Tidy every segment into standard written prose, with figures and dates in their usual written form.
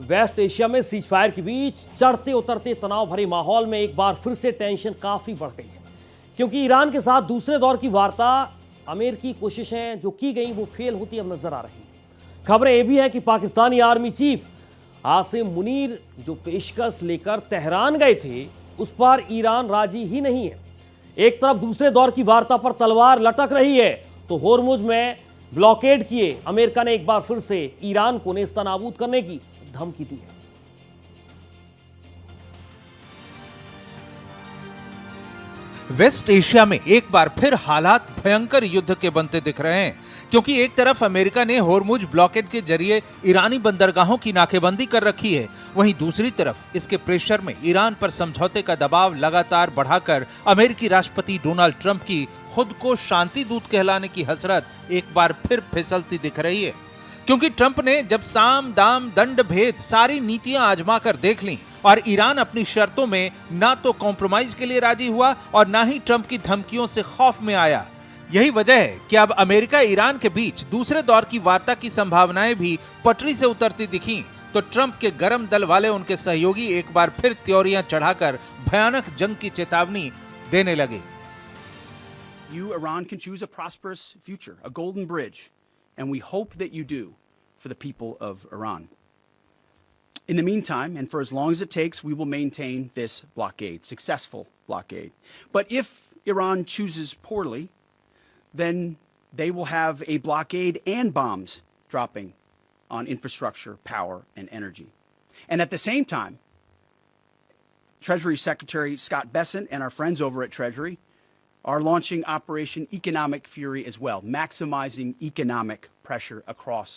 Waste Asia में cease fire के बीच चढ़ते उतरते तनाव भरे माहौल में एक बार फिर से टेंशन काफी बढ़ गई है, क्योंकि ईरान के साथ दूसरे दौर की वार्ता अमेरिकी कोशिशें जो की गई वो फेल होती अब नजर आ रही है। खबरें यह भी है कि पाकिस्तानी आर्मी चीफ आसिम मुनीर जो पेशकश लेकर तेहरान गए थे उस पर ईरान राजी ही नहीं है। एक तरफ दूसरे दौर की वार्ता पर तलवार लटक रही है तो होर्मुज में ब्लॉकेड किए अमेरिका ने एक बार फिर से ईरान को नेस्तनाबूद करने की धमकी दी है। वेस्ट एशिया में एक बार फिर हालात भयंकर युद्ध के बनते दिख रहे हैं, क्योंकि एक तरफ अमेरिका ने होर्मुज ब्लॉकेड के जरिए ईरानी बंदरगाहों की नाकेबंदी कर रखी है, वहीं दूसरी तरफ इसके प्रेशर में ईरान पर समझौते का दबाव लगातार बढ़ाकर अमेरिकी राष्ट्रपति डोनाल्ड ट्रंप की खुद को शांति दूत कहलाने की हसरत एक बार फिर फिसलती दिख रही है। क्योंकि ट्रंप ने जब साम दाम दंड भेद सारी नीतियां आजमा कर देख लीं और ईरान अपनी शर्तों में ना तो कॉम्प्रोमाइज के लिए राजी हुआ और ना ही ट्रंप की धमकियों से खौफ में आया। यही वजह है कि अब अमेरिका ईरान के बीच दूसरे दौर की वार्ता की संभावनाएं भी पटरी से उतरती दिखीं, तो ट्रंप के गरम दल वाले उनके सहयोगी एक बार फिर त्योरियां चढ़ाकर भयानक जंग की चेतावनी देने लगे। You, Iran, can choose a prosperous future, a golden bridge, and we hope that you do for the people of Iran. In the meantime, and for as long as it takes, we will maintain this blockade, successful blockade. But if Iran chooses poorly, then they will have a blockade and bombs dropping on infrastructure, power, and energy. And at the same time, Treasury Secretary Scott Bessent and our friends over at Treasury are launching Operation Economic Fury as well, maximizing economic pressure across.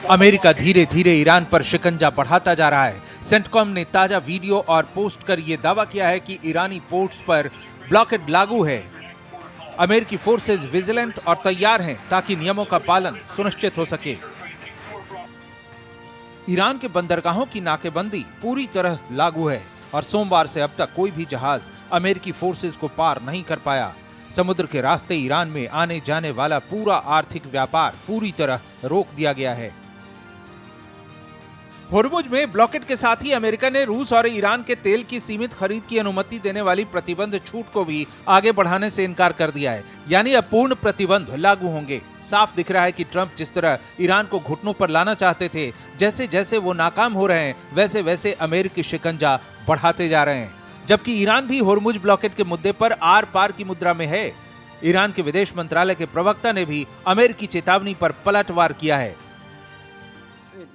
America धीरे धीरे Iran पर शिकंजा बढ़ाता जा रहा है। CENTCOM ने ताजा वीडियो और पोस्ट कर यह दावा किया है कि ईरानी पोर्ट्स पर ब्लॉकेड लागू है। अमेरिकी फोर्सेज विजिलेंट और तैयार हैं ताकि नियमों का पालन सुनिश्चित हो सके। ईरान के बंदरगाहों की नाकेबंदी पूरी तरह लागू है और सोमवार से अब तक कोई भी जहाज अमेरिकी फोर्सेज को पार नहीं कर पाया। समुद्र के रास्ते ईरान में आने जाने वाला पूरा आर्थिक व्यापार पूरी तरह रोक दिया गया है। होर्मुज में ब्लॉकेड के साथ ही अमेरिका ने रूस और ईरान के तेल की सीमित खरीद की अनुमति देने वाली प्रतिबंध छूट को भी आगे बढ़ाने से इनकार कर दिया है, यानी अब पूर्ण प्रतिबंध लागू होंगे। साफ दिख रहा है कि ट्रंप जिस तरह ईरान को घुटनों पर लाना चाहते थे, जैसे जैसे वो नाकाम हो रहे हैं वैसे वैसे अमेरिकी शिकंजा बढ़ाते जा रहे हैं। जबकि ईरान भी होर्मुज ब्लॉकेड के मुद्दे पर आर पार की मुद्रा में है। ईरान के विदेश मंत्रालय के प्रवक्ता ने भी अमेरिकी चेतावनी पर पलटवार किया है।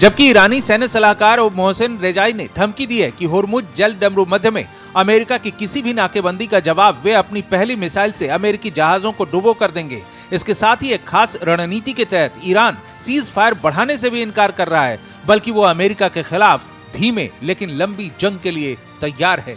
जबकि ईरानी सैन्य सलाहकार मोहसिन रेजाई ने धमकी दी है कि होर्मुज जल डमरू मध्य में अमेरिका की किसी भी नाकेबंदी का जवाब वे अपनी पहली मिसाइल से अमेरिकी जहाजों को डुबो कर देंगे। इसके साथ ही एक खास रणनीति के तहत ईरान सीज फायर बढ़ाने से भी इनकार कर रहा है, बल्कि वो अमेरिका के खिलाफ धीमे लेकिन लंबी जंग के लिए तैयार है।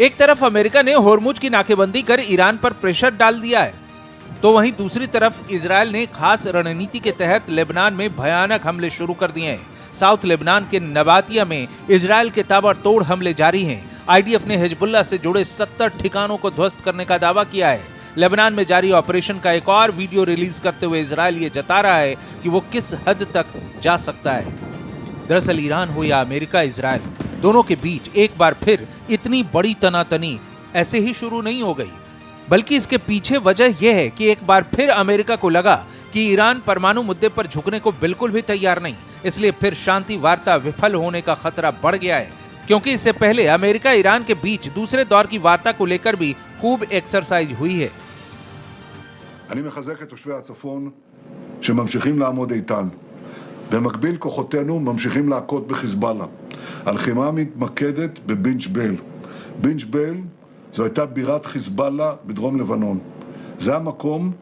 एक तरफ अमेरिका ने होर्मुज की नाकेबंदी कर ईरान पर प्रेशर डाल दिया है, तो वहीं दूसरी तरफ इजरायल ने खास रणनीति के तहत लेबनान में भयानक हमले शुरू कर दिए हैं। साउथ लेबनान के नबातिया में इजरायल के ताबड़तोड़ हमले जारी हैं। आईडीएफ ने हिजबुल्लाह से जुड़े 70 ठिकानों को ध्वस्त करने का दावा किया है। लेबनान में जारी ऑपरेशन का एक और वीडियो रिलीज करते हुए इजरायल ये जता रहा है कि वो किस हद तक जा सकता है। दरअसल ईरान हो या अमेरिका, इजरायल दोनों के बीच एक बार फिर इतनी बड़ी तनातनी ऐसे ही शुरू नहीं हो गई, बल्कि इसके पीछे वजह यह है कि एक बार फिर अमेरिका को लगा कि ईरान परमाणु मुद्दे पर झुकने को बिल्कुल भी तैयार नहीं, इसलिए फिर शांति वार्ता विफल होने का खतरा बढ़ गया है। क्योंकि इससे पहले अमेरिका ईरान के बीच दूसरे दौर की वार्ता को लेकर भी खूब एक्सरसाइज हुई है। אני מחזק את תושבי הצפון שממשיכים לעמוד איתן. במקביל כוחותינו ממשיכים להכות בחיזבאללה. הלחימה מתמקדת בבינג' בל. בינג' בל זו הייתה בירת חיזבאללה בדרום לבנון. זה המקום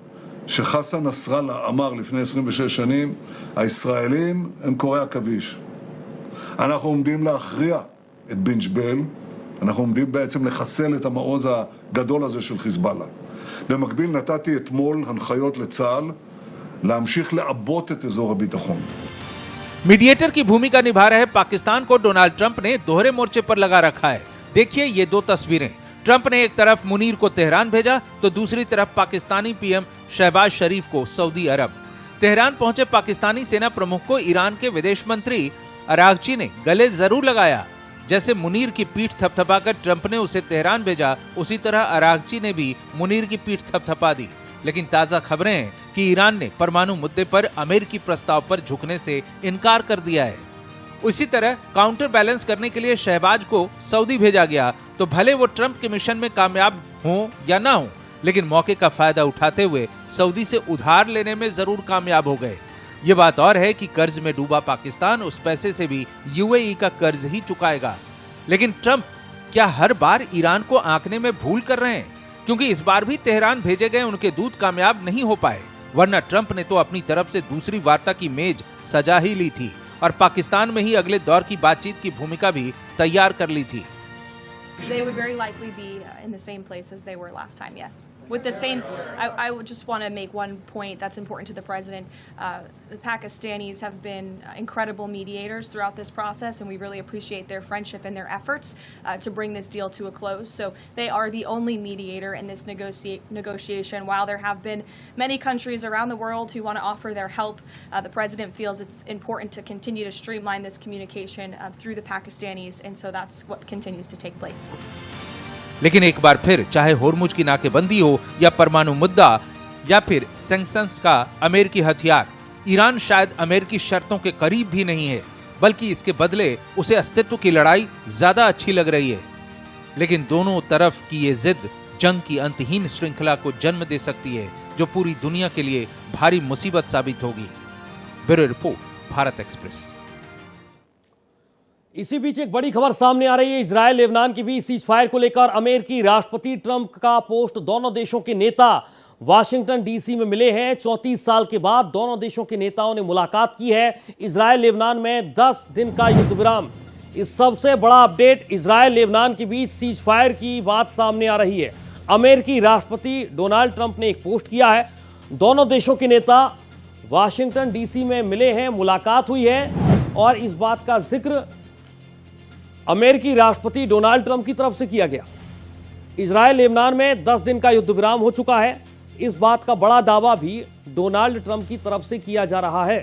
שחסן נסראללה אמר לפני 26 שנים, הישראלים הם קורי עכביש. אנחנו עומדים להכריע את בן ג'בייל, אנחנו עומדים בעצם לחסל את המעוז הגדול הזה של חיזבאללה. במקביל נתתי אתמול הנחיות לצה"ל להמשיך לעבות את אזור הביטחון. मीडिएटर की भूमिका निभा रहे पाकिस्तान को डोनाल्ड ट्रंप ने दोहरे मोर्चे पर लगा रखा है। देखिए ये दो तस्वीरें। ट्रंप ने एक तरफ मुनीर को तेहरान भेजा तो दूसरी तरफ पाकिस्तानी पीएम शहबाज शरीफ को सऊदी अरब। तेहरान पहुंचे पाकिस्तानी सेना प्रमुख को ईरान के विदेश मंत्री अरागची ने गले जरूर लगाया। जैसे मुनीर की पीठ थपथपाकर ट्रंप ने उसे तेहरान भेजा, उसी तरह अरागची ने भी मुनीर की पीठ थपथपा दी। लेकिन ताजा खबरें हैं कि ईरान ने परमाणु मुद्दे पर अमेरिकी प्रस्ताव पर झुकने से इनकार कर दिया है। उसी तरह काउंटर बैलेंस करने के लिए शहबाज को सऊदी भेजा गया तो भले वो ट्रंप के मिशन में कामयाब हो या ना हो, लेकिन मौके का फायदा उठाते हुए सऊदी से उधार लेने में जरूर कामयाब हो गए। ये बात और है कि कर्ज में डूबा पाकिस्तान उस पैसे से भी यूएई का कर्ज ही चुकाएगा। लेकिन ट्रंप क्या हर बार ईरान को आंकने में भूल कर रहे हैं? क्योंकि इस बार भी तेहरान भेजे गए उनके दूत कामयाब नहीं हो पाए, वरना ट्रंप ने तो अपनी तरफ से दूसरी वार्ता की मेज सजा ही ली थी और पाकिस्तान में ही अगले दौर की बातचीत की भूमिका भी तैयार कर ली थी। They would very likely be in the same place as they were last time, yes. With the same, I would just want to make one point that's important to the president. The Pakistanis have been incredible mediators throughout this process, and we really appreciate their friendship and their efforts to bring this deal to a close. So they are the only mediator in this negotiation. While there have been many countries around the world who want to offer their help, the president feels it's important to continue to streamline this communication through the Pakistanis, and so that's what continues to take place. लेकिन एक बार फिर चाहे होर्मुज की नाकेबंदी हो या परमाणु मुद्दा या फिर सैंक्शंस का अमेरिकी हथियार, ईरान शायद अमेरिकी शर्तों के करीब भी नहीं है, बल्कि इसके बदले उसे अस्तित्व की लड़ाई ज्यादा अच्छी लग रही है। लेकिन दोनों तरफ की ये जिद जंग की अंतहीन श्रृंखला को जन्म दे सकती है, जो पूरी दुनिया के लिए भारी मुसीबत साबित होगी। Bureau report, Bharat express. इसी बीच एक बड़ी खबर सामने आ रही है। इजरायल लेबनान के बीच सीज फायर को लेकर अमेरिकी राष्ट्रपति ट्रंप का पोस्ट। दोनों देशों के नेता वाशिंगटन डीसी में मिले हैं। 34 साल के बाद दोनों देशों के नेताओं ने मुलाकात की है। इजरायल लेबनान में 10 दिन का युद्ध विराम। इस सबसे बड़ा अपडेट इजरायल लेबनान के बीच सीज फायर की बात सामने आ रही है। अमेरिकी राष्ट्रपति डोनाल्ड ट्रंप ने एक पोस्ट किया है। दोनों देशों के नेता वाशिंगटन डीसी में मिले हैं, मुलाकात हुई है और इस बात का जिक्र अमेरिकी राष्ट्रपति डोनाल्ड ट्रंप की तरफ से किया गया। इजरायल लेबनान में 10 दिन का युद्ध विराम हो चुका है। इस बात का बड़ा दावा भी डोनाल्ड ट्रंप की तरफ से किया जा रहा है।